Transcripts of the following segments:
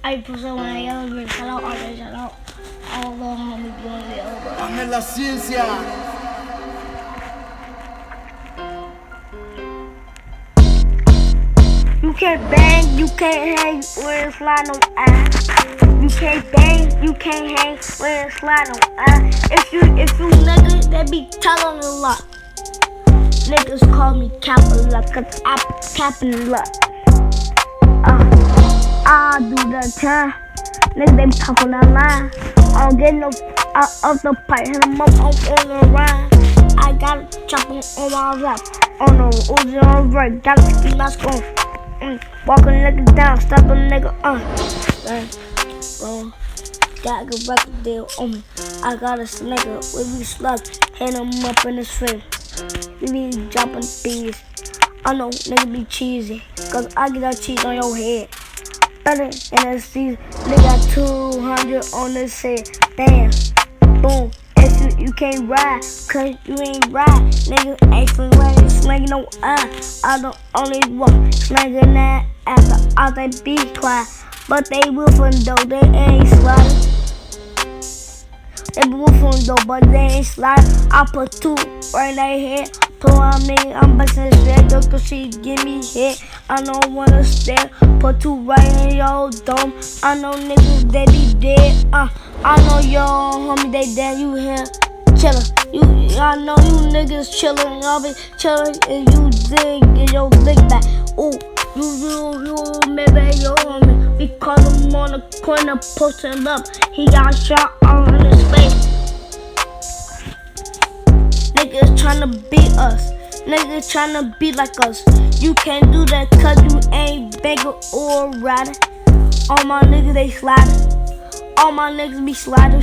I put someone in the elevator, shout out RJ, shout out all the homies doing the elevator. Dame la ciencia. You can't bang, you can't hang when it's slide no ass. You can't bang, you can't hang when it's slide no ass. If you niggas, they be telling a lot. Niggas call me capping luck, cause I'm capping luck. I do the time. Niggas, they be talking that line. I don't get no out of the pipe, hit them up on the rhyme. I got a chopper on my lap, on the Uzi on the right, got a ski mask on. Walk a nigga down, stop a nigga got a good record deal on me. I got a nigga with me slugs, hit him up in his face. We be dropping bees. I know nigga be cheesy, cause I get that cheese on your head. Better in the season, nigga got 200 on this head. Damn, boom. If you can't ride, cause you ain't ride. Nigga ain't slinging, slinging no I don't only walk, slinging that after all they be quiet. But they woofing though, they ain't sliding. They woofing though, but they ain't sliding. I put 2 right in their head. Put on me, I'm bustin' straight, girl, cause she give me hit. I don't wanna stare. Put 2 right in your dome. I know niggas, they be dead. I know your homie, they dead. You here chillin'. I know you niggas chillin'. I'll be chillin' and you dig get your lick back. Ooh, you, maybe your homie. We call him on the corner, posting up. He got shot on his face. Niggas tryna beat us. Niggas tryna be like us. You can't do that cause you ain't beggar or riding. All my niggas, they sliding. All my niggas be sliding.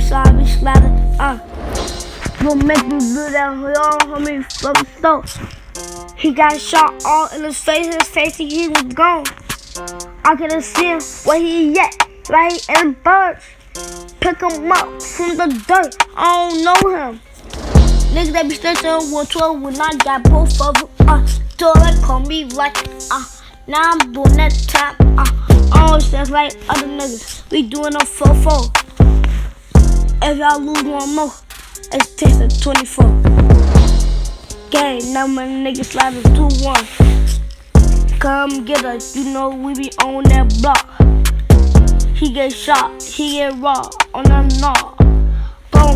Don't make me do that, yo, homie, from so. He got shot all in his face, he was gone. I couldn't see him where he at, right in the birds. Pick him up from the dirt, I don't know him. Niggas that be stretching 112 when I got both of them. Still they call me like, now I'm doing that time. I don't sound like other niggas. We doing a 4-4. If y'all lose one more, it's tasting 24. Gang, now my niggas sliding 2-1. Come get us, you know we be on that block. He get shot, he get raw on the knob.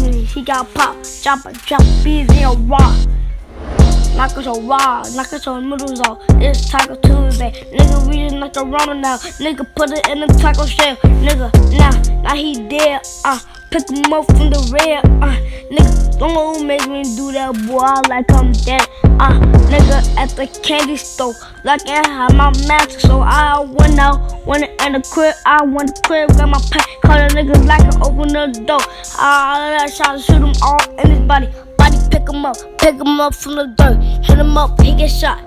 He got pop, drop bees in your raw. Knock us your raw, knock us your noodles off. It's Taco Tuesday. Nigga, we just knocked the ramen now. Nigga, put it in the taco shell. Nigga, now he dead. Pick him up from the rear. Nigga, don't make me do that, boy. Like I'm dead. Nigga, at the candy store. Like I had my mask, so I went out. Went in the crib, I went to the crib, got my pack. Call the niggas like I open the door. I shot to shoot him all in his body. Pick him up from the dirt. Hit him up, he get shot.